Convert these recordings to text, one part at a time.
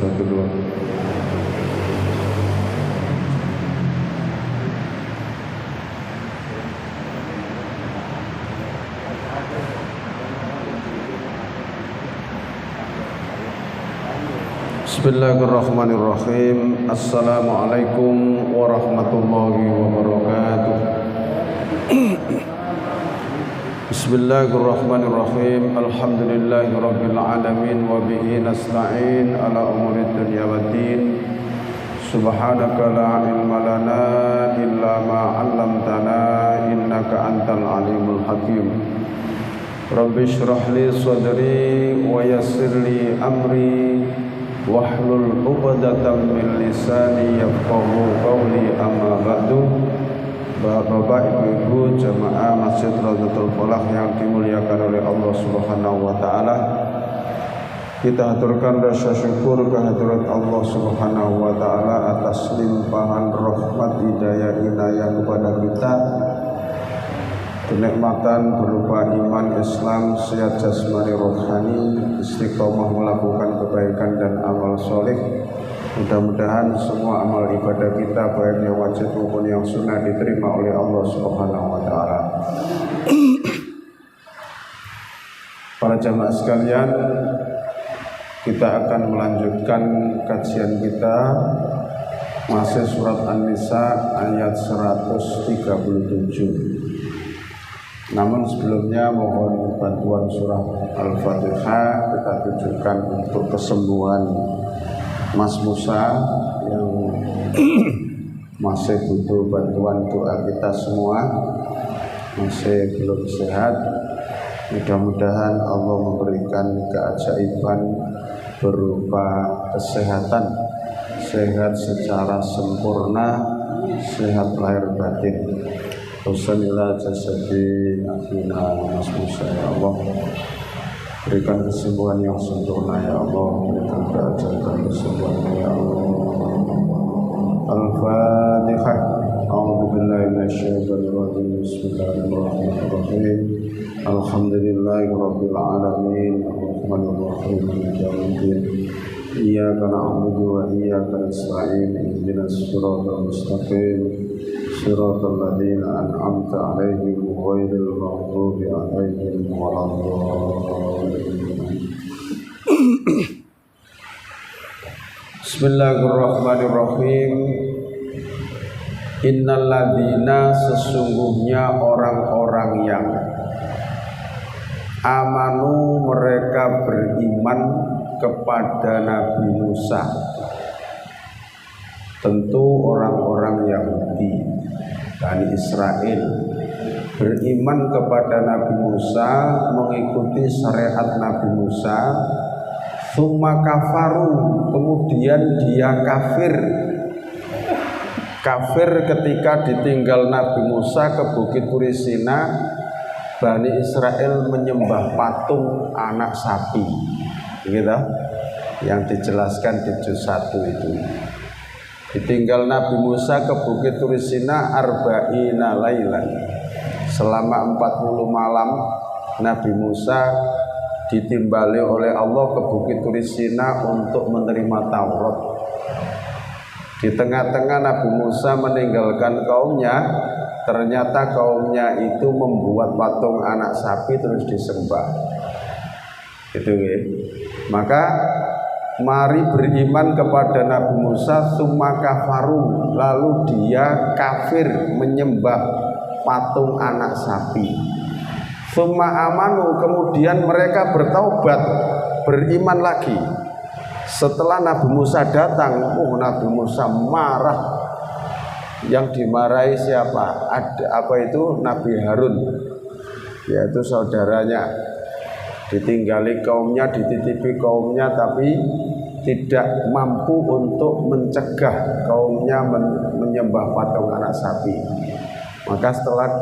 1 2. Bismillahirrahmanirrahim. Assalamualaikum warahmatullahi wabarakatuh. Bismillahirrahmanirrahim. Alhamdulillahirabbil alamin wa bihi nasta'in ala umurid dunya waddin. Subhanaka la ilma lana illa ma 'allamtana innaka antal alimul hakim. Rabbi shrah li sadri wa yassir li amri wahlul 'uqdatam min lisani yafqahu qawli, amma ba'du. Bapak, ibu-ibu jamaah Masjid Radhatul Falah yang dimuliakan oleh Allah Subhanahu wa taala, kita haturkan rasa syukur kehadirat Allah Subhanahu wa taala atas limpahan rahmat hidayah inayah kepada kita, kenikmatan berupa iman Islam, sehat jasmani rohani, istiqomah melakukan kebaikan dan amal soleh. Mudah-mudahan semua amal ibadah kita, baik yang wajib maupun yang sunnah, diterima oleh Allah Subhanahu wa taala. Para jamaah sekalian, kita akan melanjutkan kajian kita masih surat An-Nisa ayat 137. Namun sebelumnya mohon bantuan surah Al-Fatihah kita tujukan untuk kesembuhan Mas Musa yang masih butuh bantuan doa kita semua, masih belum sehat. Mudah-mudahan Allah memberikan keajaiban berupa kesehatan, sehat secara sempurna, sehat lahir batin. Husnul jasadi akhina Mas Musa, ya Allah. Berikan kesembuhan yang sempurna, ya Allah. Berikan keajaiban kesembuhan, ya Allah. Al-Fatihah. A'udzu billahi minasyaitonir rajim. Bismillahirrahmanirrahim. Alhamdulillahirabbil alamin. Arrahmanir rahim. Maliki yaumiddin. Iyyaka na'budu wa iyyaka nasta'in. Ihdinas siratal mustaqim. Siratal ladzina an'amta 'alaihim ghairil maghdubi 'alaihim waladdallin. Bismillahirrahmanirrahim. Innal ladzina, sesungguhnya orang-orang yang amanu, mereka beriman kepada Nabi Musa. Tentu orang-orang Yahudi, Bani Israel, beriman kepada Nabi Musa, mengikuti syariat Nabi Musa. Tsumma kafaru, kemudian dia kafir. Kafir ketika ditinggal Nabi Musa ke Bukit Turisina. Bani Israel menyembah patung anak sapi, gitu, yang dijelaskan di juz 1 itu. Ditinggal Nabi Musa ke Bukit Turisina arba'ina lailan, selama 40 malam Nabi Musa ditimbali oleh Allah ke Bukit Turisina untuk menerima Taurat. Di tengah-tengah Nabi Musa meninggalkan kaumnya, ternyata kaumnya itu membuat patung anak sapi terus disembah. Gitu ya. Maka mari beriman kepada Nabi Musa, tsumma kafaru, lalu dia kafir menyembah patung anak sapi. Tsumma amanu, kemudian mereka bertaubat, beriman lagi. Setelah Nabi Musa datang, Nabi Musa marah. Yang dimarahi siapa? Nabi Harun, yaitu saudaranya. Ditinggali kaumnya, dititipi kaumnya, tapi tidak mampu untuk mencegah kaumnya menyembah patung anak sapi. Maka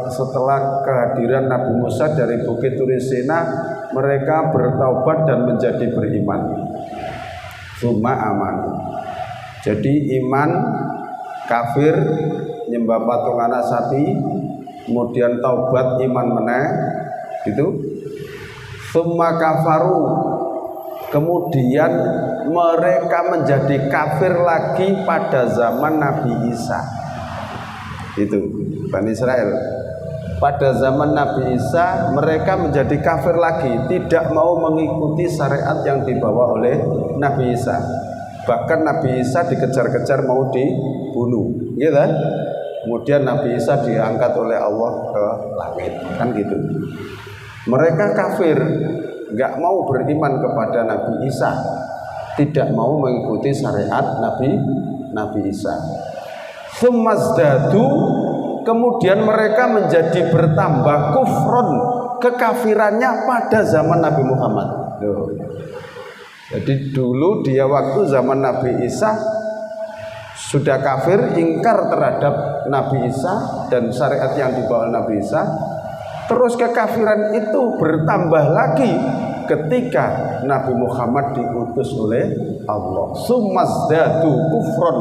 setelah kehadiran Nabi Musa dari Bukit Turisina, mereka bertaubat dan menjadi beriman. Tsumma aman. Jadi iman, kafir, nyembah patung anak sapi, kemudian taubat, iman meneh, gitu. Tsumma kafaru, kemudian mereka menjadi kafir lagi pada zaman Nabi Isa. Itu Bani Israel. Pada zaman Nabi Isa mereka menjadi kafir lagi, tidak mau mengikuti syariat yang dibawa oleh Nabi Isa. Bahkan Nabi Isa dikejar-kejar mau dibunuh, gitu kan? Kemudian Nabi Isa diangkat oleh Allah ke langit, kan gitu. Mereka kafir, nggak mau beriman kepada Nabi Isa, tidak mau mengikuti syariat Nabi Isa. Sumazdadu, kemudian mereka menjadi bertambah kufron, kekafirannya pada zaman Nabi Muhammad. Jadi dulu dia waktu zaman Nabi Isa sudah kafir, ingkar terhadap Nabi Isa dan syariat yang dibawa Nabi Isa. Terus kekafiran itu bertambah lagi ketika Nabi Muhammad diutus oleh Allah. Sumazdadu kufron,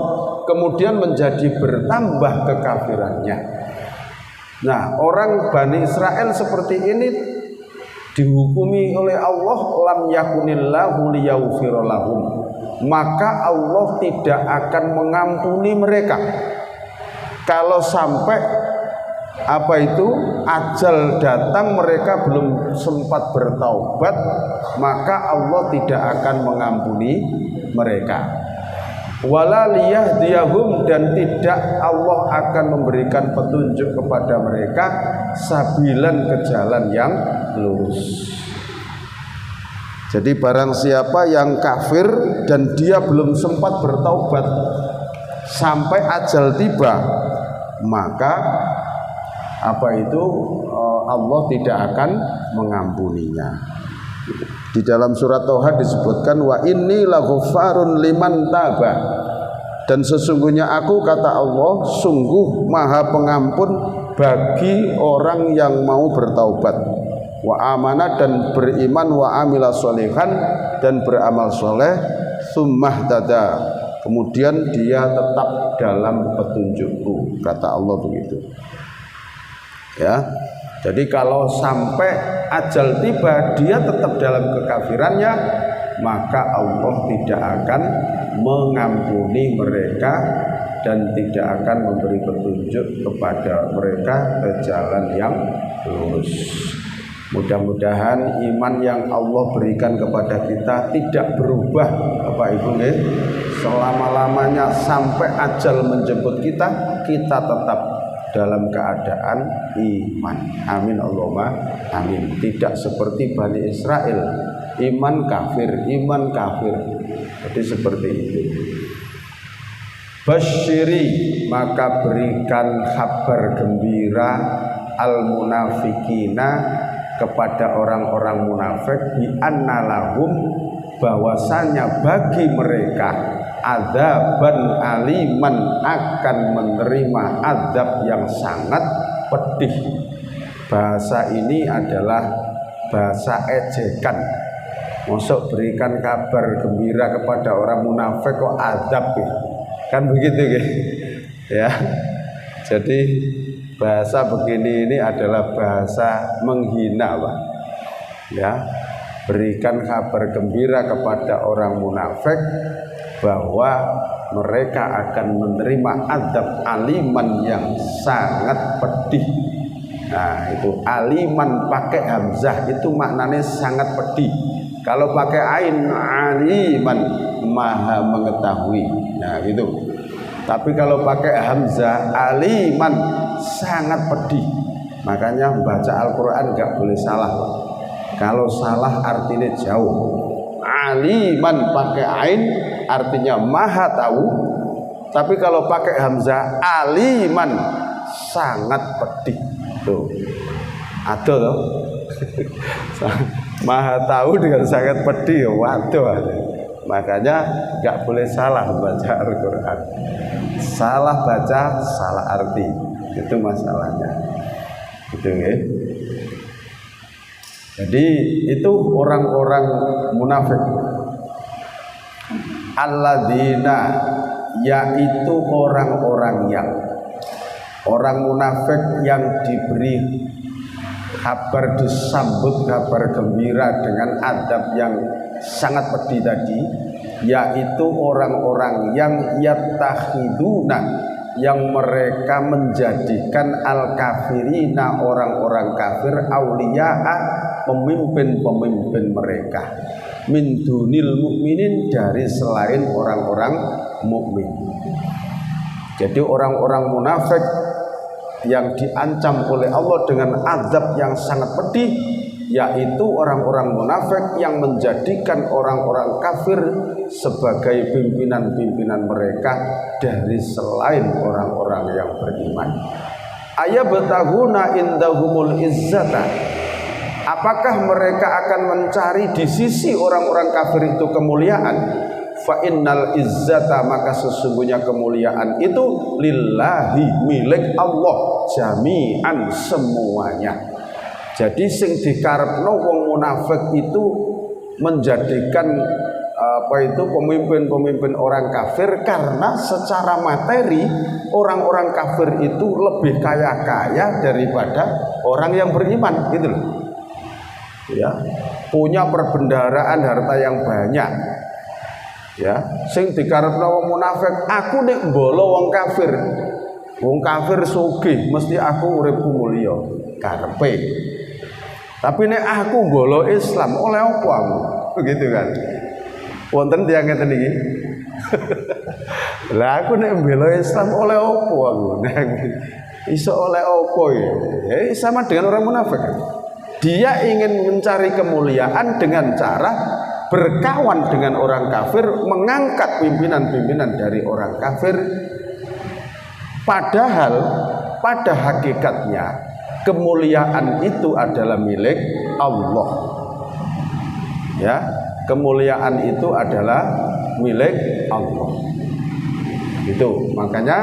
kemudian menjadi bertambah kekafirannya. Nah, orang Bani Israel seperti ini dihukumi oleh Allah, lam yakunillahu liyaghfira lahum, maka Allah tidak akan mengampuni mereka kalau sampai ajal datang mereka belum sempat bertaubat, maka Allah tidak akan mengampuni mereka. Wala liyahdiyahum, dan tidak Allah akan memberikan petunjuk kepada mereka sabilan, ke jalan yang lurus. Jadi barang siapa yang kafir dan dia belum sempat bertaubat sampai ajal tiba, maka Allah tidak akan mengampuninya. Di dalam surat Toha disebutkan wa inni laghaffarun liman taba, dan sesungguhnya aku, kata Allah, sungguh maha pengampun bagi orang yang mau bertaubat, wa amana, dan beriman, wa amila sholihan, dan beramal soleh, summah tada, kemudian dia tetap dalam petunjukku, kata Allah begitu. Ya, jadi kalau sampai ajal tiba dia tetap dalam kekafirannya, maka Allah tidak akan mengampuni mereka dan tidak akan memberi petunjuk kepada mereka ke jalan yang lurus. Mudah-mudahan iman yang Allah berikan kepada kita tidak berubah, Bapak Ibu, selama-lamanya sampai ajal menjemput kita, kita tetap dalam keadaan iman. Amin Allahumma amin. Tidak seperti Bani Israel, iman kafir. Jadi seperti itu. Basyiri, maka berikan kabar gembira al munafikina, kepada orang-orang munafik, bi annalahum, bahwasanya bagi mereka adzaban aliman, akan menerima azab yang sangat pedih. Bahasa ini adalah bahasa ejekan. Masuk berikan kabar gembira kepada orang munafik kok azab, kan begitu ya. Jadi bahasa begini ini adalah bahasa menghina, Pak. Ya. Berikan kabar gembira kepada orang munafik bahwa mereka akan menerima azab aliman yang sangat pedih. Nah, itu aliman pakai hamzah itu maknanya sangat pedih. Kalau pakai ain, aliman, maha mengetahui. Nah, gitu. Tapi kalau pakai hamzah, aliman, sangat pedih. Makanya membaca Al-Quran nggak boleh salah, Pak. Kalau salah artinya jauh. Aliman pakai ain artinya maha tahu, tapi kalau pakai hamzah aliman sangat pedih. Tuh, ada loh. Maha tahu dengan sangat pedih, waduh. Makanya nggak boleh salah baca Al-Quran. Salah baca, salah arti, itu masalahnya. Gitu ya. Jadi itu orang-orang munafik. Alladzina, yaitu orang-orang yang orang munafik yang diberi kabar, disambut kabar gembira dengan adab yang sangat pedih tadi, yaitu orang-orang yang yattakhiduna, yang mereka menjadikan al-kafirina, orang-orang kafir, auliya'a, pemimpin-pemimpin mereka, min dunil mukminin, dari selain orang-orang mukmin. Jadi orang-orang munafik yang diancam oleh Allah dengan azab yang sangat pedih, yaitu orang-orang munafik yang menjadikan orang-orang kafir sebagai pimpinan-pimpinan mereka dari selain orang-orang yang beriman. Ayabtaghuna indahumul izzata, apakah mereka akan mencari di sisi orang-orang kafir itu kemuliaan? Fa innal izzata, maka sesungguhnya kemuliaan itu lillahi, milik Allah, jami'an, semuanya. Jadi sing dikarepno wong munafik itu menjadikan pemimpin-pemimpin orang kafir, karena secara materi orang-orang kafir itu lebih kaya-kaya daripada orang yang beriman, gitu loh. Ya, punya perbendaharaan, harta yang banyak. Ya, sing dikarepno wong munafik, aku nek mbolo wong kafir. Wong kafir sugih, mesti aku uripku mulya, karepe. Tapi nek aku mbolo Islam, oleh apa aku? Begitu kan. Wonten tiyang ngeten iki. Lah aku nek mbelo Islam oleh apa aku? Iso oleh apa ya? Ya sama dengan orang munafik. Dia ingin mencari kemuliaan dengan cara berkawan dengan orang kafir, mengangkat pimpinan-pimpinan dari orang kafir. Padahal pada hakikatnya kemuliaan itu adalah milik Allah. Ya, kemuliaan itu adalah milik Allah. Itu makanya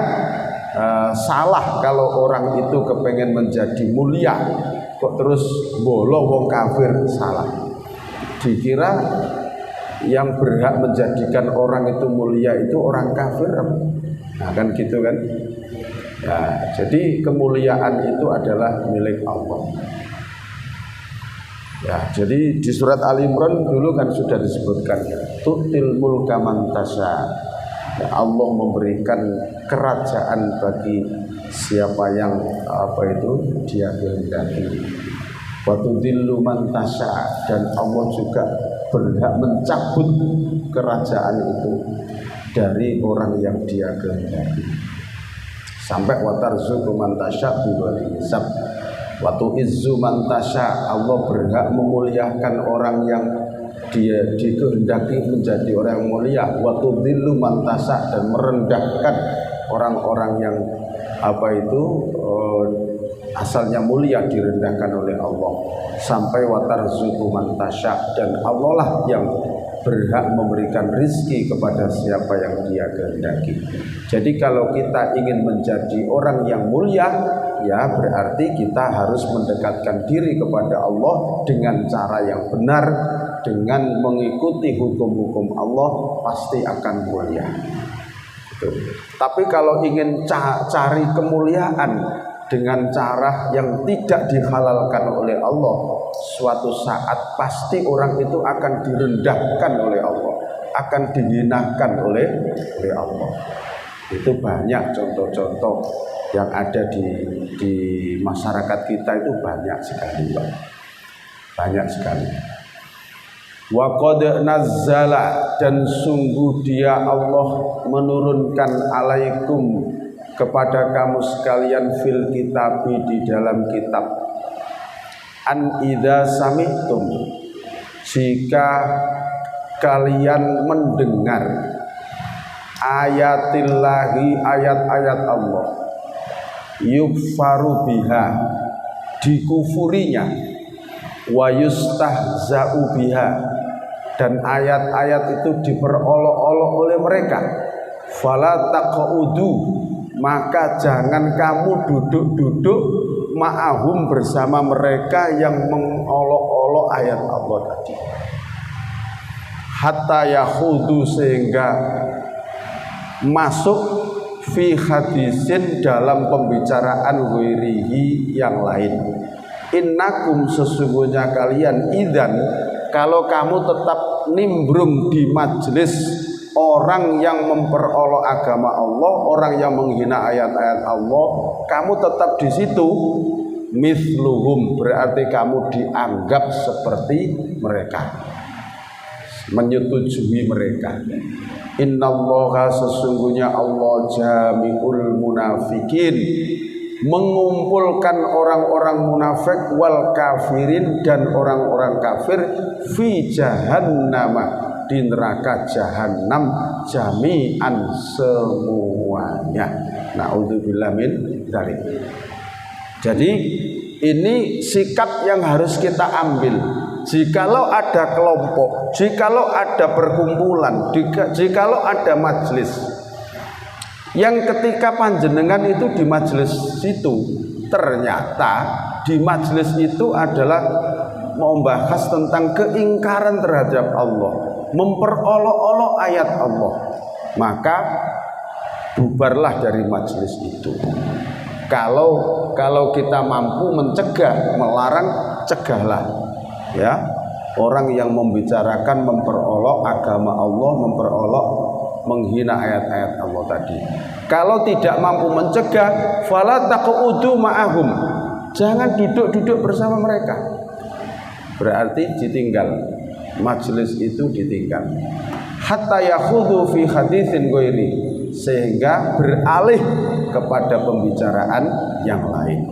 salah kalau orang itu kepengen menjadi mulia kok terus bolo wong kafir, salah. Dikira yang berhak menjadikan orang itu mulia itu orang kafir. Nah kan gitu kan. Ya, jadi kemuliaan itu adalah milik Allah. Ya, jadi di surat Ali Imran dulu kan sudah disebutkan, tu'til mulka man tasya. Ya, Allah memberikan kerajaan bagi siapa yang dia kehendaki. Wa tudillu man tasya, dan Allah juga berhak mencabut kerajaan itu dari orang yang dia kehendaki. Sampai wa tarzuqu man tasya bighairi hisab. Wa tu'izzu man tasya, Allah berhak memuliakan orang yang dia dikehendaki menjadi orang yang mulia. Wa tudillu man tasya, dan merendahkan orang-orang yang asalnya mulia direndahkan oleh Allah. Sampai wa tarzuqu man tasya, dan Allah lah yang berhak memberikan rizki kepada siapa yang dia kehendaki. Jadi kalau kita ingin menjadi orang yang mulia, ya berarti kita harus mendekatkan diri kepada Allah dengan cara yang benar, dengan mengikuti hukum-hukum Allah, pasti akan mulia. Tapi kalau ingin cari kemuliaan dengan cara yang tidak dihalalkan oleh Allah, suatu saat pasti orang itu akan direndahkan oleh Allah, akan dihinakan oleh Allah. Itu banyak contoh-contoh yang ada di masyarakat kita, itu banyak sekali, Pak. Banyak sekali. Wa qad nazzala, dan sungguh dia Allah menurunkan alaikum, kepada kamu sekalian, fil kitabi, di dalam kitab, an idza sami'tum, jika kalian mendengar ayatillahi, ayat-ayat Allah, yukfaru biha, dikufurinya, wa yustahza'u biha, dan ayat-ayat itu diperolok-olok oleh mereka, fala taq'udu, maka jangan kamu duduk-duduk ma'ahum, bersama mereka yang mengolok-olok ayat Allah tadi, hatta yahudu, sehingga masuk fi hadisin, dalam pembicaraan ghairihi, yang lain. Innakum, sesungguhnya kalian, idzan, kalau kamu tetap nimbrung di majelis orang yang memperolok agama Allah, orang yang menghina ayat-ayat Allah, kamu tetap di situ, mithluhum, berarti kamu dianggap seperti mereka, menyetujui mereka. Innallaha, sesungguhnya Allah, jami'ul munafikin, mengumpulkan orang-orang munafik, wal kafirin, dan orang-orang kafir, fi jahannama, di neraka jahanam, jami'an, semuanya. Na'udzubillah min dzalik. Jadi ini sikap yang harus kita ambil. Jikalau ada kelompok, jikalau ada perkumpulan, jikalau ada majelis yang ketika panjenengan itu di majelis itu, ternyata di majelis itu adalah membahas tentang keingkaran terhadap Allah, memperolok-olok ayat Allah, maka bubarlah dari majelis itu. Kalau kita mampu mencegah, melarang, cegahlah, ya. Orang yang membicarakan, memperolok agama Allah, memperolok, menghina ayat-ayat Allah tadi. Kalau tidak mampu mencegah, fala taqudu ma'ahum, jangan duduk-duduk bersama mereka. Berarti ditinggal, majelis itu ditinggal. Hatta yakhudhu fi haditsin ghairi, sehingga beralih kepada pembicaraan yang lain.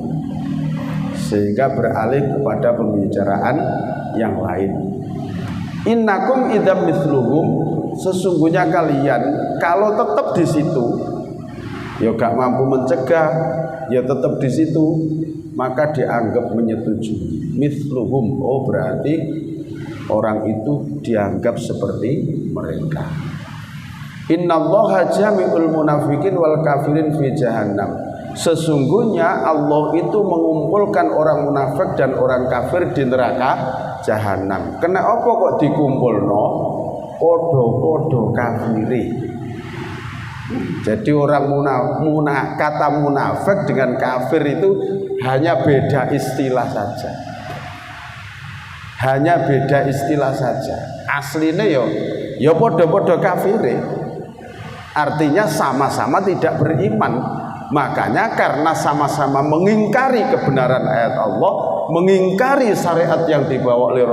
Sehingga beralih kepada pembicaraan yang lain. Innakum idzam mithluhum, sesungguhnya kalian kalau tetap di situ, ya gak mampu mencegah, ya tetap di situ, maka dianggap menyetujui. Mithluhum, oh berarti orang itu dianggap seperti mereka. Innallaha jami'ul munafikin wal kafirin fi jahannam, sesungguhnya Allah itu mengumpulkan orang munafik dan orang kafir di neraka jahanam. Kena apa kok dikumpulno? Podo-podo kafiri. Jadi orang kata munafik dengan kafir itu hanya beda istilah saja. Hanya beda istilah saja. Aslinya yo podo-podo kafiri. Artinya sama-sama tidak beriman. Makanya karena sama-sama mengingkari kebenaran ayat Allah, mengingkari syariat yang dibawa oleh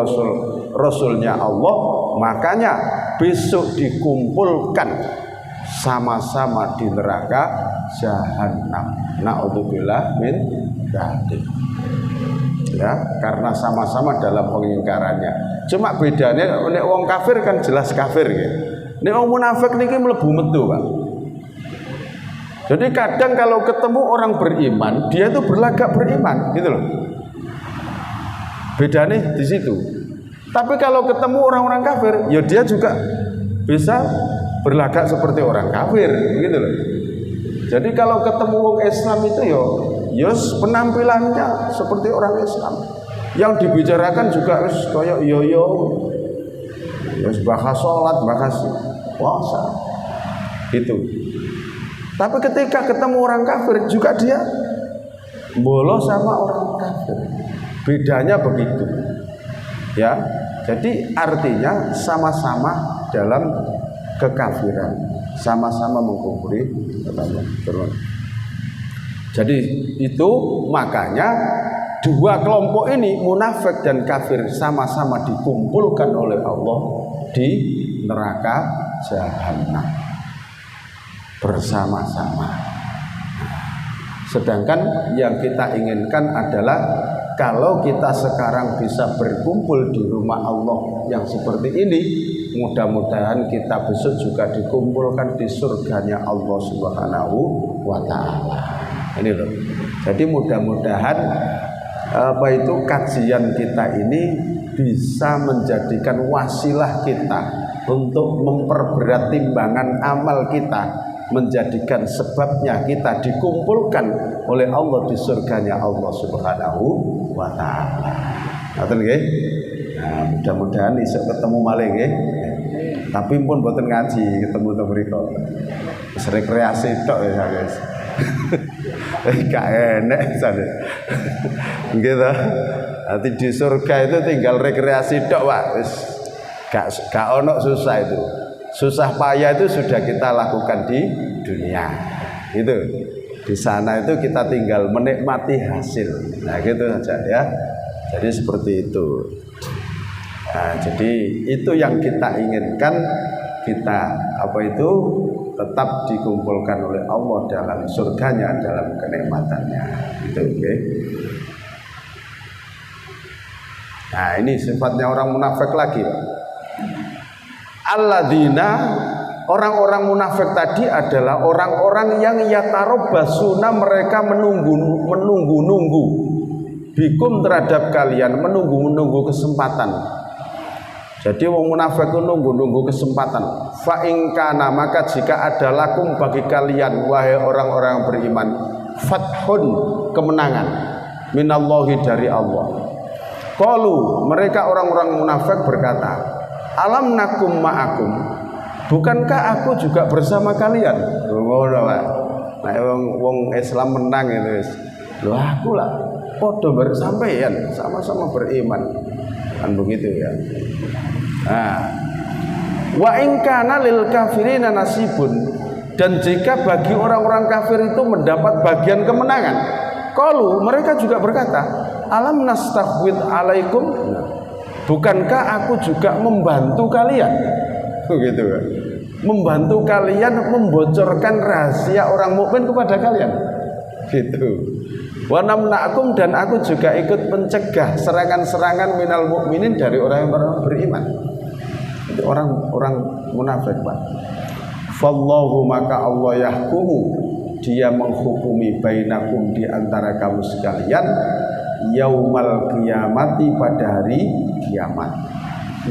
Rasulnya Allah, makanya besok dikumpulkan sama-sama di neraka jahanam. Na'udzubillah min dzalik. Ya, karena sama-sama dalam pengingkarannya. Cuma bedanya nek wong kafir kan jelas kafir ya. Nek wong munafik niki mlebu metu, Pak. Jadi kadang kalau ketemu orang beriman, dia itu berlagak beriman, gitu loh. Bedanya di situ. Tapi kalau ketemu orang-orang kafir, ya dia juga bisa berlagak seperti orang kafir, gitu loh. Jadi kalau ketemu orang Islam itu ya penampilannya seperti orang Islam. Yang dibicarakan juga kayak yo, bahas sholat, bahas puasa, gitu. Tapi ketika ketemu orang kafir juga dia bolos sama orang kafir. Bedanya begitu. Ya. Jadi artinya sama-sama dalam kekafiran, sama-sama mengkufuri Allah. Jadi itu makanya dua kelompok ini, munafik dan kafir, sama-sama dikumpulkan oleh Allah di neraka jahanam bersama-sama. Sedangkan yang kita inginkan adalah kalau kita sekarang bisa berkumpul di rumah Allah yang seperti ini, mudah-mudahan kita besok juga dikumpulkan di surganya Allah Subhanahu wa ta'ala. Ini loh. Jadi mudah-mudahan kajian kita ini bisa menjadikan wasilah kita untuk memperberat timbangan amal kita, menjadikan sebabnya kita dikumpulkan oleh Allah di surganya Allah Subhanahu wa ta'ala. Ngoten nggih. Nah, mudah-mudahan iso ketemu malih nggih. Tapi pun boten ngaji, ketemu to mriko. Wis rekreasi tok ya, guys. Gak enak sana. Nggih to. Nanti di surga itu tinggal rekreasi tok, Pak. Wis Gak ono susah itu. Susah payah itu sudah kita lakukan di dunia. Itu di sana itu kita tinggal menikmati hasil. Nah gitu saja ya. Jadi seperti itu. Nah, jadi itu yang kita inginkan, kita tetap dikumpulkan oleh Allah dalam surganya, dalam kenikmatannya. Itu oke. Nah ini sifatnya orang munafik lagi, Pak. Alladzina, orang-orang munafik tadi adalah orang-orang yang yatarabbasuna, mereka menunggu-nunggu bikum terhadap kalian, menunggu-nunggu kesempatan. Jadi wong munafik itu nunggu-nunggu kesempatan. Fa in kana, maka jika ada lakum bagi kalian wahai orang-orang yang beriman, fathun, kemenangan minallahi, dari Allah. Qalu, mereka orang-orang munafik berkata, alam nakum ma'akum, bukankah aku juga bersama kalian? Ngono Pak. Nah wong Islam menang itu. Loh aku lah padha bersampeyan, sama-sama beriman. Kan begitu ya. Nah, wa in kana lil kafirina nasibun, dan jika bagi orang-orang kafir itu mendapat bagian kemenangan, qalu, mereka juga berkata, alam nastaghfid alaikum, bukankah aku juga membantu kalian? Begitu kan? Membantu kalian membocorkan rahasia orang mukmin kepada kalian. Gitu. Wa namna'akum, dan aku juga ikut mencegah serangan-serangan minal mukminin, dari orang yang beriman. Itu orang-orang munafik, Pak. Fallahu, maka Allah yahkumu, dia menghukumi bainakum, di antara kamu sekalian, yaumal qiyamati, pada hari kiamat.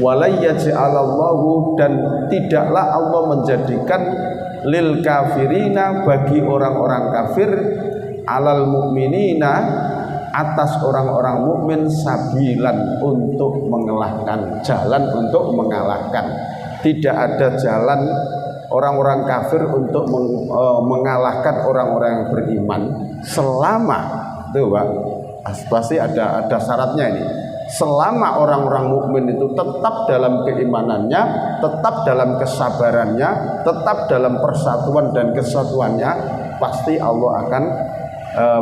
Walayyaj'alallahu, dan tidaklah Allah menjadikan lil kafirina, bagi orang-orang kafir, alal mukminina, atas orang-orang mukmin, sabilan, untuk mengalahkan, jalan untuk mengalahkan. Tidak ada jalan orang-orang kafir untuk mengalahkan orang-orang yang beriman, selama itu Pak, pasti ada syaratnya ini. Selama orang-orang mukmin itu tetap dalam keimanannya, tetap dalam kesabarannya, tetap dalam persatuan dan kesatuannya, pasti Allah akan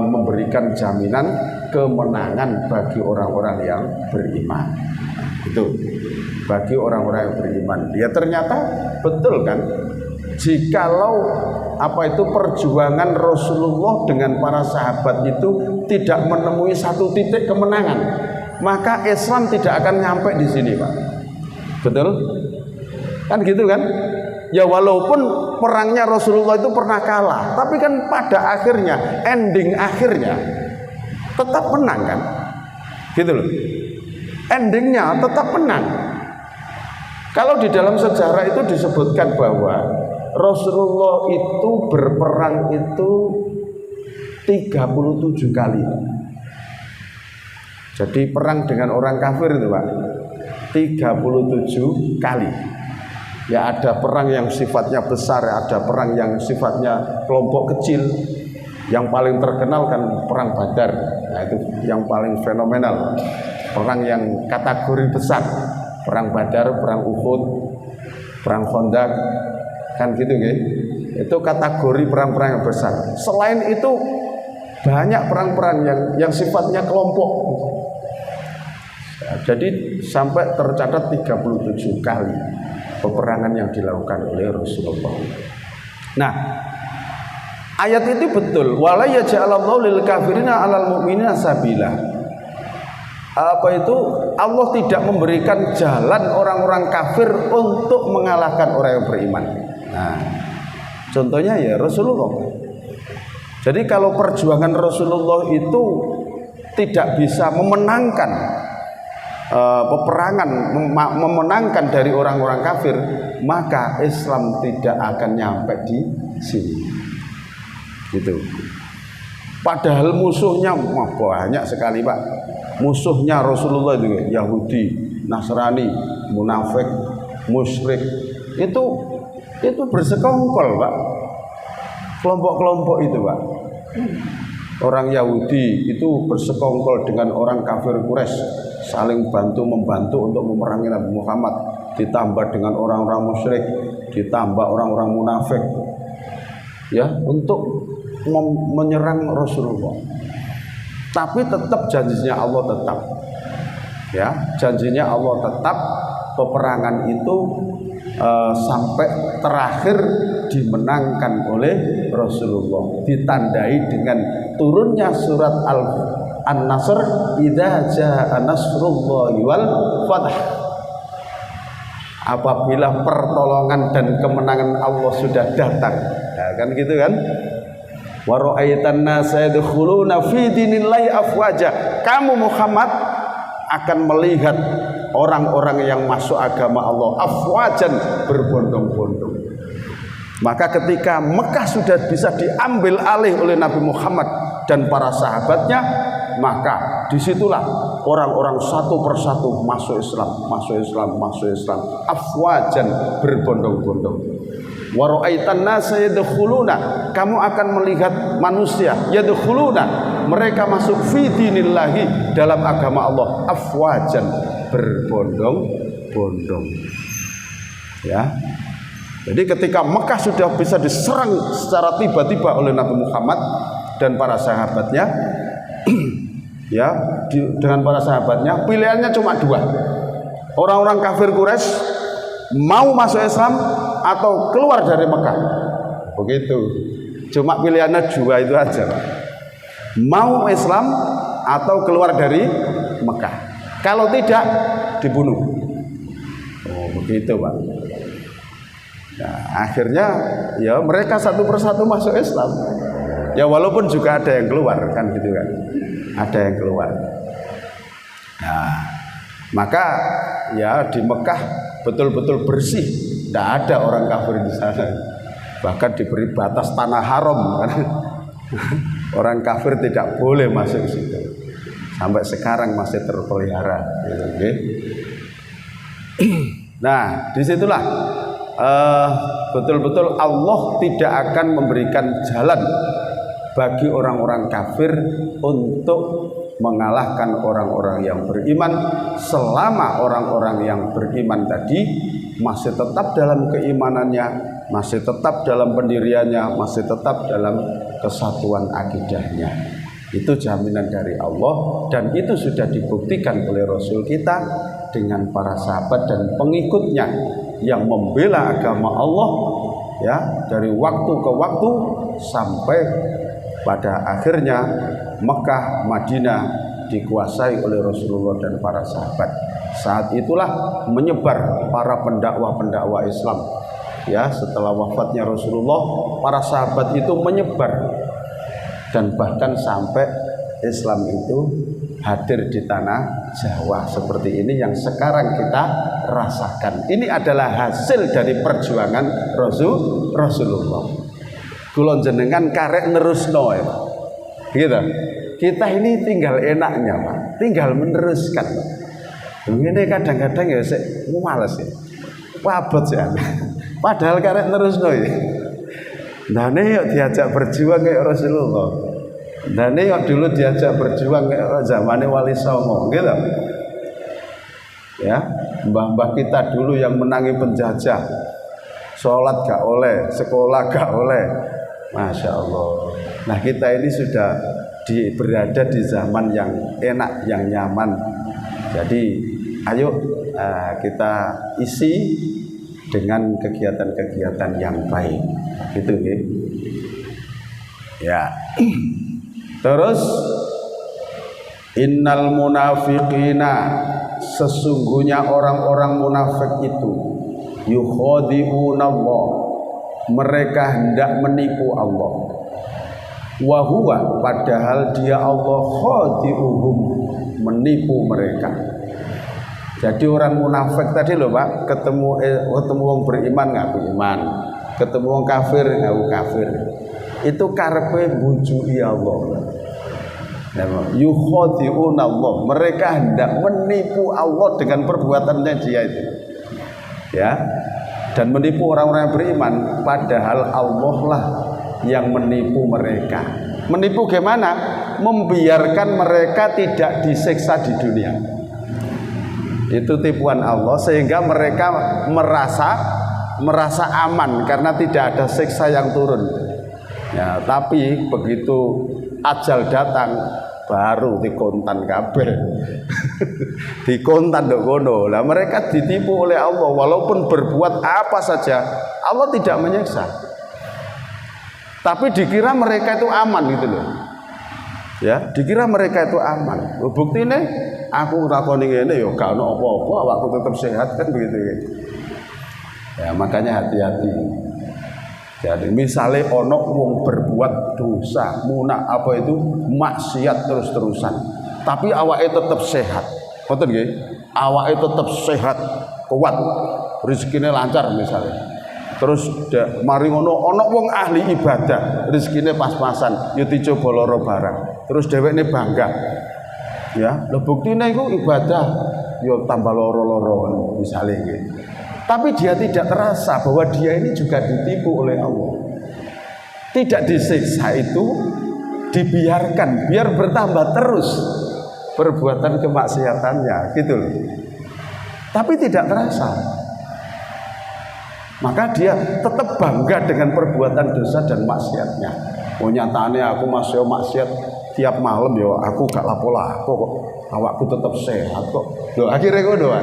memberikan jaminan kemenangan bagi orang-orang yang beriman. Itu bagi orang-orang yang beriman. Ya ternyata betul kan, jikalau perjuangan Rasulullah dengan para sahabat itu tidak menemui satu titik kemenangan, maka Islam tidak akan nyampe di sini, Pak. Betul? Kan gitu kan? Ya walaupun perangnya Rasulullah itu pernah kalah, tapi kan pada akhirnya, ending akhirnya tetap menang kan? Gitu loh. Endingnya tetap menang. Kalau di dalam sejarah itu disebutkan bahwa Rasulullah itu berperang itu 37 kali. Jadi perang dengan orang kafir itu Pak, 37 kali. Ya ada perang yang sifatnya besar, ada perang yang sifatnya kelompok kecil. Yang paling terkenal kan perang Badar. Nah itu yang paling fenomenal. Perang yang kategori besar. Perang Badar, perang Uhud, perang Khandaq, kan gitu gitu. Itu kategori perang-perang yang besar. Selain itu banyak perang-perang yang sifatnya kelompok. Jadi sampai tercatat 37 kali peperangan yang dilakukan oleh Rasulullah. Nah, ayat itu betul. Wala yaj'alallahu lil kafirina 'alal mu'minina sabila. Allah tidak memberikan jalan orang-orang kafir untuk mengalahkan orang yang beriman. Nah, contohnya ya Rasulullah. Jadi kalau perjuangan Rasulullah itu tidak bisa memenangkan peperangan, memenangkan dari orang-orang kafir, maka Islam tidak akan nyampe di sini. Gitu. Padahal musuhnya banyak sekali Pak. Musuhnya Rasulullah juga Yahudi, Nasrani, munafik, musyrik. Itu bersekongkol Pak. Kelompok-kelompok itu Pak. Orang Yahudi itu bersekongkol dengan orang kafir Quraisy, saling bantu-membantu untuk memerangi Nabi Muhammad. ditambah dengan orang-orang musyrik, ditambah orang-orang munafik, ya, untuk menyerang Rasulullah. Tapi tetap janjinya Allah tetap, ya, janjinya Allah tetap. Peperangan itu sampai terakhir dimenangkan oleh Rasulullah, ditandai dengan turunnya surat An-Nasr, idza jaa nasrullahi wal fath. Apabila pertolongan dan kemenangan Allah sudah datang, ya, kan gitu kan. Wa ra'aitan nasa yadkhuluna fi dinillahi afwaja. Kamu Muhammad akan melihat orang-orang yang masuk agama Allah afwajan, berbondong-bondong. Maka ketika Mekah sudah bisa diambil alih oleh Nabi Muhammad dan para sahabatnya, maka disitulah orang-orang satu persatu masuk Islam, masuk Islam, masuk Islam, afwajan, berbondong-bondong. Wa ra'aitan nasa yadkhuluna, kamu akan melihat manusia yadkhuluna, mereka masuk fi dinillahi, dalam agama Allah, afwajan, berbondong-bondong. Ya. Jadi ketika Mekah sudah bisa diserang secara tiba-tiba oleh Nabi Muhammad dan para sahabatnya, ya, dengan para sahabatnya, pilihannya cuma dua. Orang-orang kafir Quraisy mau masuk Islam atau keluar dari Mekah. Begitu. Cuma pilihannya dua itu aja. Mau Islam atau keluar dari Mekah. Kalau tidak, dibunuh. Oh, begitu, Pak. Nah, akhirnya ya mereka satu persatu masuk Islam. Ya walaupun juga ada yang keluar, kan gitu kan. Ada yang keluar. Nah, maka ya di Mekah betul-betul bersih, tidak ada orang kafir di sana. Bahkan diberi batas tanah haram, kan. Orang kafir tidak boleh masuk ke situ. Sampai sekarang masih terpelihara, gitu, okay? Nah, disitulah betul-betul Allah tidak akan memberikan jalan bagi orang-orang kafir untuk mengalahkan orang-orang yang beriman, selama orang-orang yang beriman tadi masih tetap dalam keimanannya, masih tetap dalam pendiriannya, masih tetap dalam kesatuan akidahnya. Itu jaminan dari Allah, dan itu sudah dibuktikan oleh Rasul kita dengan para sahabat dan pengikutnya yang membela agama Allah, ya, dari waktu ke waktu sampai pada akhirnya Mekah, Madinah dikuasai oleh Rasulullah dan para sahabat. Saat itulah menyebar para pendakwah-pendakwah Islam. Ya, setelah wafatnya Rasulullah, para sahabat itu menyebar, dan bahkan sampai Islam itu hadir di tanah Jawa seperti ini yang sekarang kita rasakan. Ini adalah hasil dari perjuangan Rasulullah. Kula jenengan karek nerusno, ya, gitu. Kita ini tinggal enaknya, Pak, tinggal meneruskan. Ini kadang-kadang ya sik males ya, wabot ya. Padahal karek nerusno ya. Nah ini yuk diajak berjuang kayak Rasulullah. Nah ini yuk dulu diajak berjuang kayak zamannya Wali Songo, gitu. Ya, mbah-mbah kita dulu yang menangi penjajah, sholat gak oleh, sekolah gak oleh, Masya Allah. Nah kita ini sudah berada di zaman yang enak, yang nyaman. Jadi ayo kita isi dengan kegiatan-kegiatan yang baik, gitu ya. Terus innal munafiqina, sesungguhnya orang-orang munafik itu yukhadi'unallah, mereka hendak menipu Allah. Wa huwa, padahal dia Allah khadi'uhum, menipu mereka. Jadi orang munafik tadi loh, Pak, ketemu orang beriman ngaku iman, ketemu orang kafir ngaku kafir. Itu karepe bujui Allah. Yukhadi'unallah, mereka hendak menipu Allah dengan perbuatannya dia itu. Ya. Dan menipu orang-orang yang beriman, padahal Allah lah yang menipu mereka. Menipu gimana? Membiarkan mereka tidak disiksa di dunia. Itu tipuan Allah sehingga mereka merasa aman karena tidak ada siksa yang turun. Ya, tapi begitu ajal datang baru dikontan kabeh. Dikontan ndok kono. Lah mereka ditipu oleh Allah walaupun berbuat apa saja, Allah tidak menyiksa. Tapi dikira mereka itu aman gitu loh. Ya, dikira mereka itu aman. Buktine aku nglakoni ngene ya gak ono apa-apa, awakku tetap sehat kan begitu ya. Ya, makanya hati-hati. Jadi misalnya ono wong berbuat dosa, munak apa itu maksiat terus-terusan, tapi awake tetap sehat. Ngoten nggih? Awake tetap sehat, kuat, rezekine lancar misalnya. Terus mari ngono ana wong ahli ibadah, rezekine pas-pasan, ya dicoba lara barang. Terus dhewekne bangga. Ya, lho buktine iku ibadah ya tambah lara-lara misale nggih. Tapi dia tidak terasa bahwa dia ini juga ditipu oleh Allah. Tidak disiksa itu dibiarkan biar bertambah terus perbuatan kemaksiatannya, gitu loh. Tapi tidak terasa. Maka dia tetap bangga dengan perbuatan dosa dan maksiatnya. Oh nyatane aku masih maksiat tiap malam ya aku gak lapo-lapo kok. Awakku tetap sehat kok. Loh, akhirnya ngono.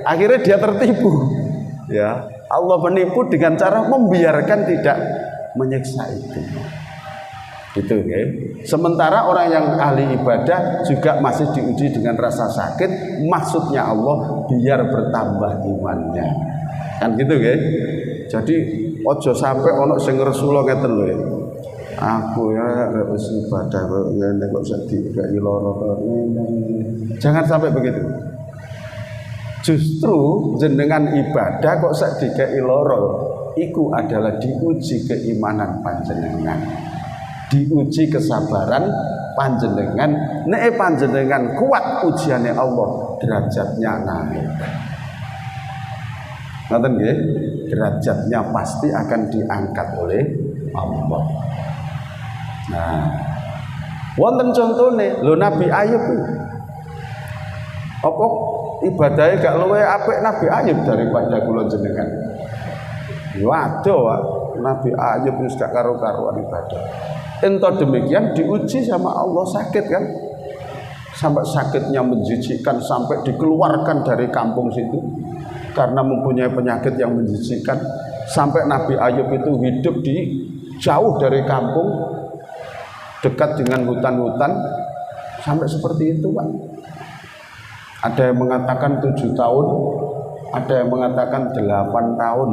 Akhirnya dia tertipu. Ya, Allah menipu dengan cara membiarkan tidak menyiksa itu. Gitu ya. Sementara orang yang ahli ibadah juga masih diuji dengan rasa sakit, maksudnya Allah biar bertambah imannya. Kan gitu ya. Jadi ojo sampai ono sing ngresula ngeten lho ya. Aku ya wis ibadah kok ngene kok sedih gak lara kok ngene. Jangan sampai begitu. Justru jenengan ibadah kok sak dikeki lara, iku adalah diuji keimanan panjenengan. Diuji kesabaran panjenengan. Nek panjenengan kuat ujiannya Allah, derajatnya naik. Ngoten nggih? Derajatnya pasti akan diangkat oleh Allah. Nah, wonten contone lho Nabi Ayub. Apa ibadahnya gak luwih apik Nabi Ayub daripada kula jenengan? Waduh, Nabi Ayub wis gak karo-karuan ibadah. Entah demikian diuji sama Allah, sakit kan? Sampai sakitnya menjijikkan, sampai dikeluarkan dari kampung situ karena mempunyai penyakit yang menjijikkan. Sampai Nabi Ayub itu hidup di jauh dari kampung, dekat dengan hutan-hutan, sampai seperti itu Pak. Ada yang mengatakan 7 tahun, ada yang mengatakan 8 tahun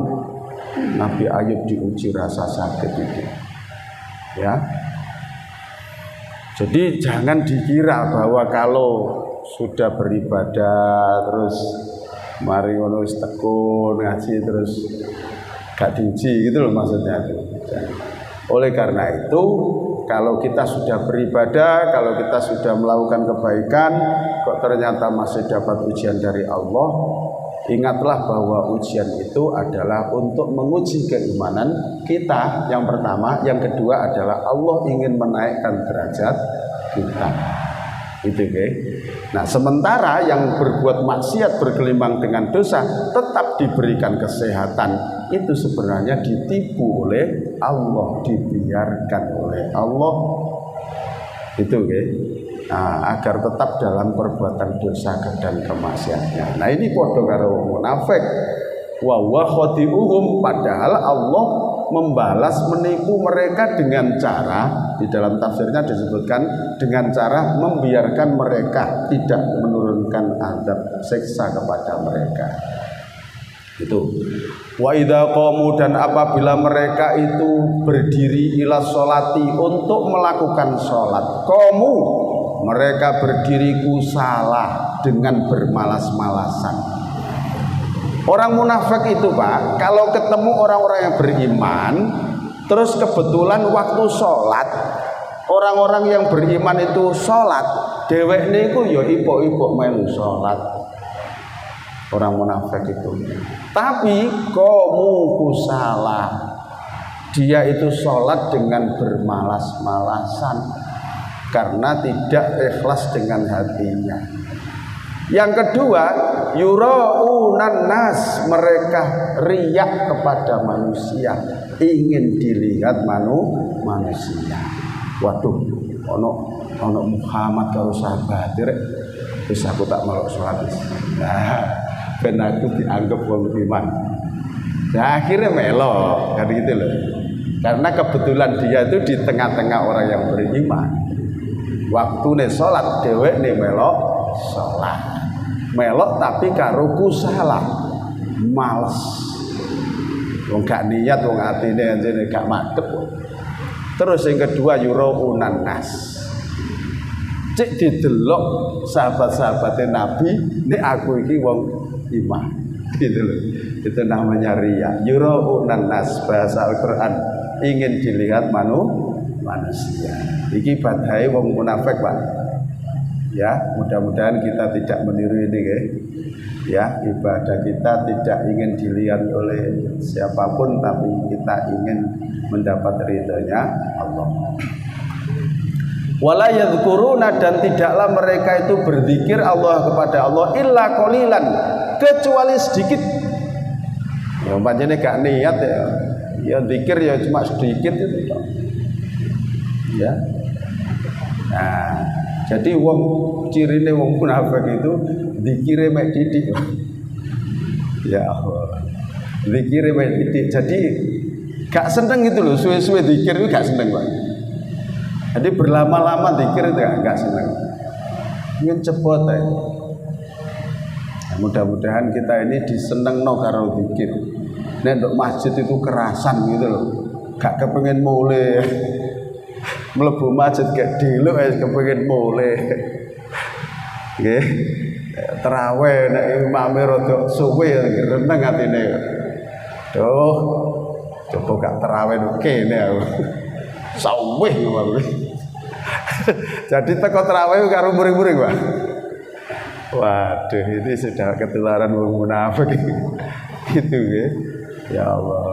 Nabi Ayub diuji rasa sakit itu. Ya. Jadi jangan dikira bahwa kalau sudah beribadah terus mari ngono wis tekun ngaji terus gak diuji gitu loh maksudnya. Oleh karena itu kalau kita sudah beribadah, kalau kita sudah melakukan kebaikan, kok ternyata masih dapat ujian dari Allah, ingatlah bahwa ujian itu adalah untuk menguji keimanan kita yang pertama, yang kedua adalah Allah ingin menaikkan derajat kita. Itu okay. Nah, sementara yang berbuat maksiat bergelimang dengan dosa tetap diberikan kesehatan, itu sebenarnya ditipu oleh Allah, dibiarkan oleh Allah. Itu okay. Nah, agar tetap dalam perbuatan dosa dan kemaksiatnya. Nah, ini padha karo munafik. Wa huwa khadi'uhum, padahal Allah membalas menipu mereka dengan cara, di dalam tafsirnya disebutkan dengan cara membiarkan mereka, tidak menurunkan azab siksa kepada mereka. Itu. Wa idza qamu, dan apabila mereka itu berdiri ila sholati untuk melakukan sholat, qamu, mereka berdiri kusala dengan bermalas-malasan. Orang munafik itu Pak, kalau ketemu orang-orang yang beriman, terus kebetulan waktu sholat, orang-orang yang beriman itu sholat, dewek niku ya ipok-ipok melu sholat. Orang munafik itu. Tapi qamu kusala, dia itu sholat dengan bermalas-malasan karena tidak ikhlas dengan hatinya. Yang kedua, yuraunan nas, mereka riak kepada manusia, ingin dilihat manusia. Waduh, ono Muhammad karo sahabat rek, wis aku tak melok salat. Nah, ben aku dianggap wong iman. Nah, akhirnya melok, kan gitu loh. Karena kebetulan dia itu di tengah-tengah orang yang beriman. Waktune salat dhewek ne melok salat. Melok tapi karo kusalah, males. Wong gak niat, wong atine anjene gak madhep. Terus yang kedua yuraunan nas. Cek didelok sahabat-sahabatnya Nabi, nek aku iki wong iman. Gitu loh. Itu namanya riya. Yuraunan nas, bahasa Al-Qur'an, ingin dilihat manusia. Iki badai wong munafik, Pak. Ya, mudah-mudahan kita tidak meniru ini, ya. Ibadah kita tidak ingin dilihat oleh siapapun, tapi kita ingin mendapat ridhonya Allah. Wala yadhkuruna, dan tidaklah mereka itu berzikir Allah kepada Allah illa qalilan, kecuali sedikit. Ya pancene gak niat ya zikir ya cuma sedikit itu. Ya. Nah, jadi wong cirine wong munafik itu zikire mek didik. Ya Allah. Zikire mek didik. Jadi gak seneng gitu loh, suwe-suwe zikir itu gak seneng, Pak. Jadi berlama-lama zikir itu gak seneng. Ingin cepet ya. Nah, mudah-mudahan kita ini disenengno karo zikir. Nek untuk masjid itu kerasan gitu loh. Gak kepengen mulai. Mlebu masjid gak diluk kepengen mulai. Nggih. Tarawih nek imame rada suwe reneng atine. Duh. Coba gak tarawih kene aku. Sawih aku. Jadi teko tarawih karo muring-muring, Pak. Waduh, ini sudah ketularan wong munafik. Gitu ya. Ya Allah.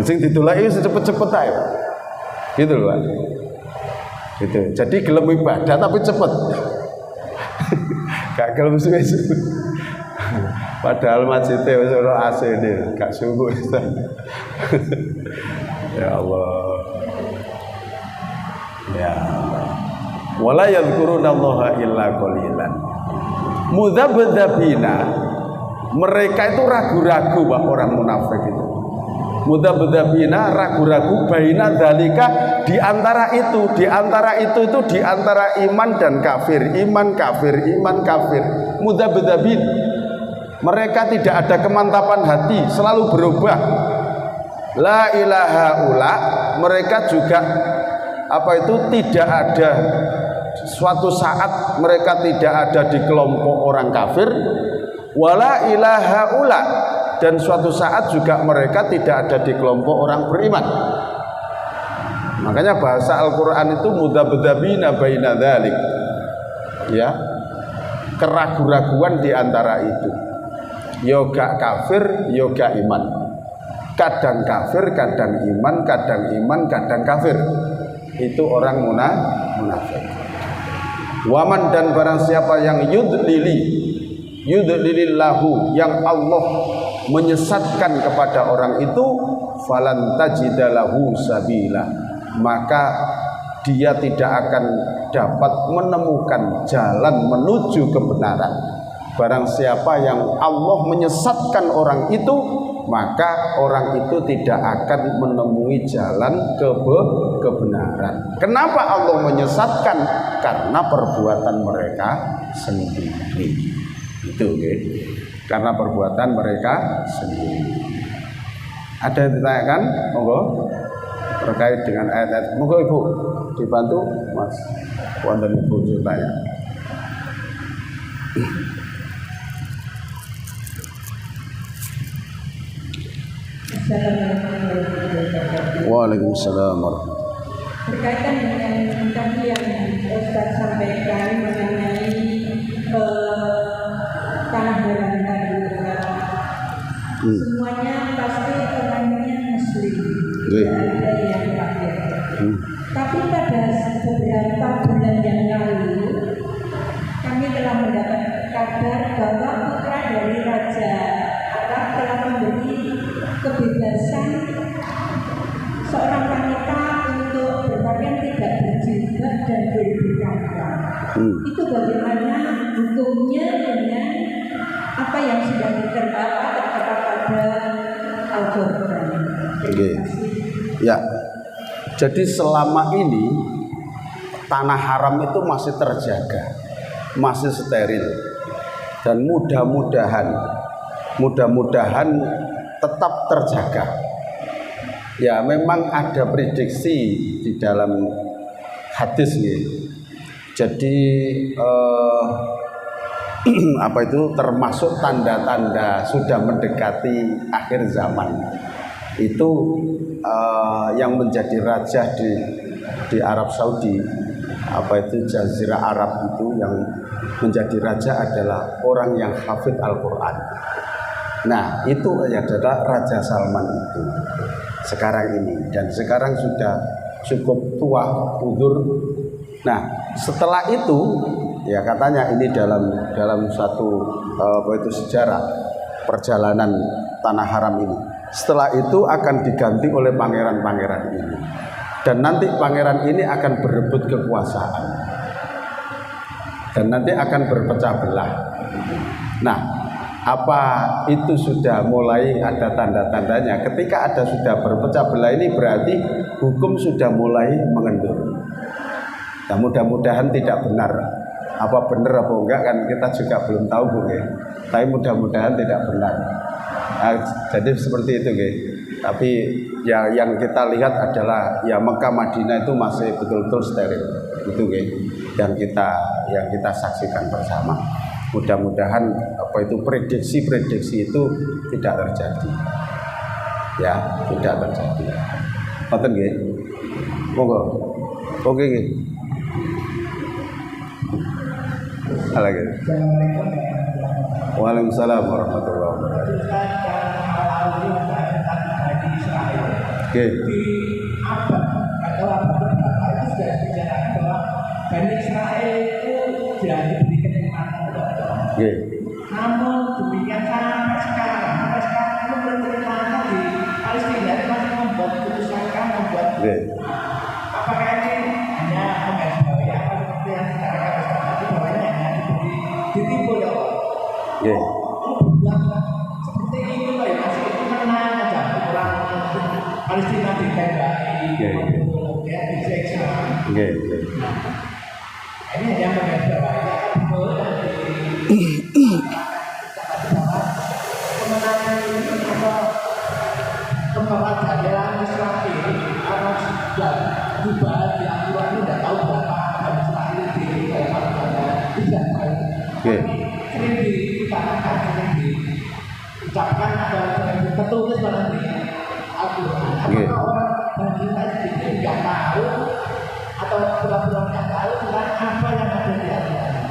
Sing ditulaki cepet-cepet ae. Gitu loh, Pak. Gitu. Jadi gelem ibadah tapi cepet. Gak gelem suwe-suwe. Padahal masjidnya wis ora AC-ne, gak subuh. Ya Allah. Ya Allah. Wala yadhkurunallaha illa qalilan. Mudzabdzabina, mereka itu ragu-ragu, Pak, orang munafik itu. Mudzabdzabina, ragu-ragu, baina dzalika, di antara itu di antara iman dan kafir, iman kafir. Mudzabdzabin, mereka tidak ada kemantapan hati, selalu berubah. La ilaha ula, mereka juga tidak ada suatu saat mereka tidak ada di kelompok orang kafir. Wala ilaha ula, dan suatu saat juga mereka tidak ada di kelompok orang beriman. Makanya bahasa Al-Qur'an itu mudzabdzabina baina dzalik. Ya. Keraguan-raguan di antara itu. Yoga kafir, yoga iman. Kadang kafir, kadang iman, kadang kafir. Itu orang munafik. Waman, dan barang siapa yang yudlilillahu, yang Allah menyesatkan kepada orang itu, falan tajidalahu sabila, maka dia tidak akan dapat menemukan jalan menuju kebenaran. Barang siapa yang Allah menyesatkan orang itu, maka orang itu tidak akan menemui jalan kebenaran. Kenapa Allah menyesatkan? Karena perbuatan mereka sendiri. Itu ya. Karena perbuatan mereka sendiri. Ada yang ditanyakan? Monggo. Terkait dengan ayat-ayat. Monggo Ibu dibantu, Mas. Wonten Ibu tanya. Waalaikumsalam warahmatullahi. Berkaitan dengan tadi yang Ustaz sampaikan mengenai tanah barang tadi, semuanya pasti orangnya Muslim, tidak ada yang kafir. Tapi pada beberapa bulan yang lalu kami telah Itu bagaimana hukumnya dengan apa yang sudah terdapat pada Al-Qur'an. Okay. Ya. Jadi selama ini tanah haram itu masih terjaga, masih steril, dan mudah-mudahan tetap terjaga. Ya, memang ada prediksi di dalam hadis nih. Jadi apa itu termasuk tanda-tanda sudah mendekati akhir zaman. Itu yang menjadi raja di Arab Saudi, apa itu Jazirah Arab, itu yang menjadi raja adalah orang yang hafid Al-Quran. Nah, itu adalah Raja Salman itu sekarang ini, dan sekarang sudah cukup tua, udur. Nah, setelah itu ya katanya ini dalam satu apa itu sejarah perjalanan tanah haram ini. Setelah itu akan diganti oleh pangeran-pangeran ini, dan nanti pangeran ini akan berebut kekuasaan, dan nanti akan berpecah belah. Nah, apa itu sudah mulai ada tanda-tandanya? Ketika ada sudah berpecah belah ini berarti hukum sudah mulai mengendur. Nah, mudah-mudahan tidak benar. Apa benar apa enggak kan kita juga belum tahu, Bu, ya. Tapi mudah-mudahan tidak benar. Nah, jadi seperti itu, guys. Tapi ya yang kita lihat adalah ya Mekah Madinah itu masih betul-betul steril. Itu, guys, yang kita saksikan bersama. Mudah-mudahan apa itu prediksi itu tidak terjadi. Ya, tidak terjadi. Ngoten nggih. Monggo. Oke nggih. Lagi. Waalaikumsalam warahmatullahi wabarakatuh. Oke. Bani Israel itu sudah diberikan nikmat. Namun demikian sampai sekarang itu pemerintah di Palestina itu masih membuat keputusan, membuat. Apakah ini hanya menggarisbawahi apa seperti yang sekarang kami sepakati bahwa ini hanya ditipu ya Pak? Seperti itu Pak, ya masih itu menang aja orang Palestina ditembaki, ya disiksa. Ini hanya menggarisbawahi kemenangan ini atau kembaran jadilah Israel karena sudah dibahas di Al-Quran ini tidak tahu berapa Israel di dalam tidak tahu. Sering dikatakan, sering diucapkan atau sering tertulis dalam Al-Quran. Apakah orang bagi Israel ini tidak tahu atau pura-pura tidak tahu tentang apa yang ada di Al-Quran?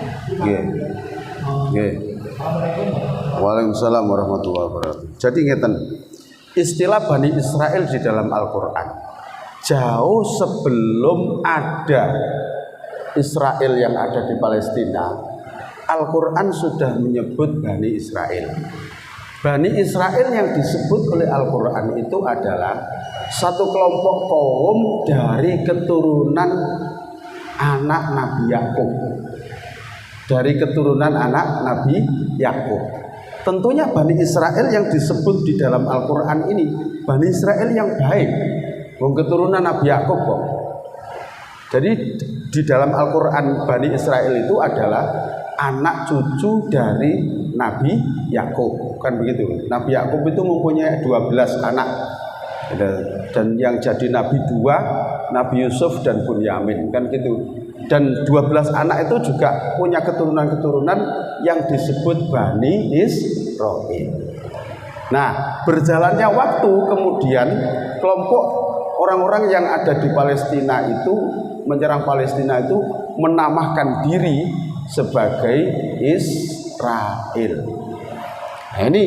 Waalaikumsalam warahmatullahi wabarakatuh. Jadi ngeten, istilah Bani Israel di dalam Al-Quran jauh sebelum ada Israel yang ada di Palestina, Al-Quran sudah menyebut Bani Israel. Bani Israel yang disebut oleh Al-Quran itu adalah satu kelompok kaum dari keturunan anak Nabi Yakub. Dari keturunan anak Nabi Yakub. Tentunya Bani Israel yang disebut di dalam Al-Quran ini Bani Israel yang baik, keturunan Nabi Yakub kok. Jadi di dalam Al-Quran Bani Israel itu adalah anak cucu dari Nabi Yakub, kan begitu. Nabi Yakub itu mempunyai 12 anak, dan yang jadi Nabi 2, Nabi Yusuf dan Bunyamin, kan gitu. Dan 12 anak itu juga punya keturunan-keturunan yang disebut Bani Israel. Nah, berjalannya waktu kemudian kelompok orang-orang yang ada di Palestina itu menyerang Palestina itu menamahkan diri sebagai Israel. Nah, ini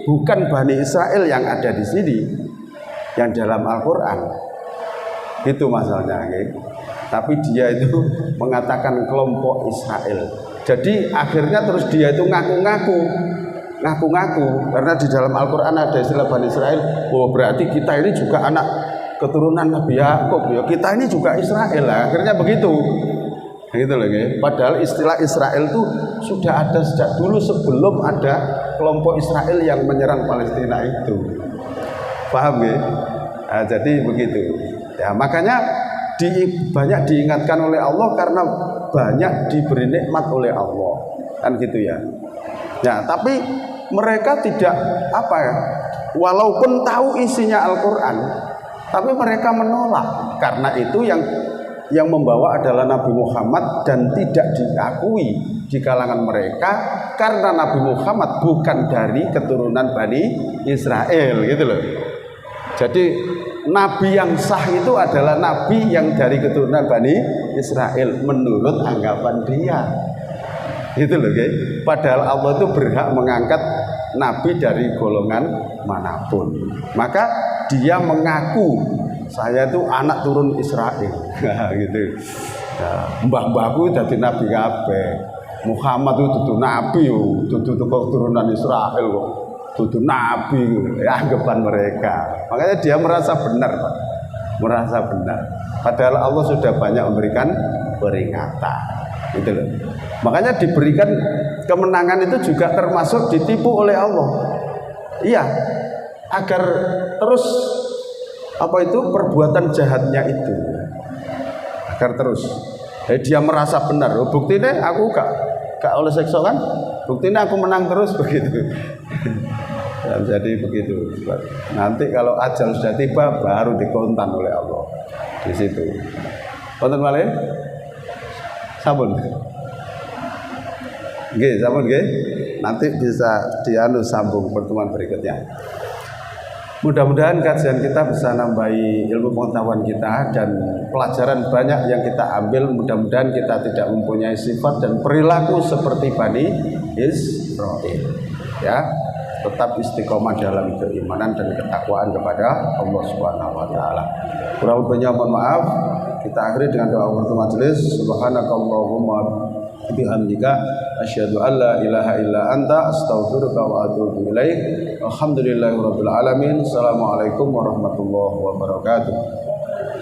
bukan Bani Israel yang ada di sini, yang dalam Al-Quran. Itu masalahnya, gitu. Tapi dia itu mengatakan kelompok Israel. Jadi akhirnya terus dia itu ngaku-ngaku karena di dalam Al-Quran ada istilah Bani Israel. Oh, berarti kita ini juga anak keturunan Nabi Yakub, ya kita ini juga Israel lah. Akhirnya begitu. Gitu loh, ya. Padahal istilah Israel itu sudah ada sejak dulu sebelum ada kelompok Israel yang menyerang Palestina itu. Paham ya? Nah, jadi begitu. Ya, makanya banyak diingatkan oleh Allah karena banyak diberi nikmat oleh Allah. Kan gitu ya. Ya, tapi mereka tidak apa ya? Walaupun tahu isinya Al-Qur'an, tapi mereka menolak. Karena itu yang membawa adalah Nabi Muhammad dan tidak diakui di kalangan mereka karena Nabi Muhammad bukan dari keturunan Bani Israel gitu loh. Jadi Nabi yang sah itu adalah Nabi yang dari keturunan Bani Israel menurut anggapan dia. Gitu loh, guys. Padahal Allah itu berhak mengangkat Nabi dari golongan manapun. Maka dia mengaku saya itu anak turun Israel. Gitu. Nah, mbah-mbahku jadi Nabi kabeh. Muhammad itu dudu Nabi, dudu keturunan Israel kok. Dudu Nabi, ya anggapan mereka. Makanya dia merasa benar, Pak. Merasa benar. Padahal Allah sudah banyak memberikan peringatan. Gitu loh. Makanya diberikan kemenangan itu juga termasuk ditipu oleh Allah. Iya, agar terus perbuatan jahatnya itu agar terus. Dia merasa benar. Buktinya aku gak oleh seksa kan? Buktinya aku menang terus begitu. Dan jadi begitu. Nanti kalau ajal sudah tiba baru dikontan oleh Allah di situ. Kontan malih? Sampun. Nggih, sampun nggih. Nanti bisa sambung pertemuan berikutnya. Mudah-mudahan kajian kita bisa nambahi ilmu pengetahuan kita dan pelajaran banyak yang kita ambil. Mudah-mudahan kita tidak mempunyai sifat dan perilaku seperti Bani Israil. Ya, tetap istiqomah dalam keimanan dan ketakwaan kepada Allah Subhanahu wa taala. Kurang lebihnya mohon maaf. Kita akhiri dengan doa penutup majelis. Subhanakallahumma bihamdika asyhadu an la ilaha illa anta astaghfiruka wa atubu ilaik. Alhamdulillahirabbil alamin. Assalamualaikum warahmatullahi wabarakatuh.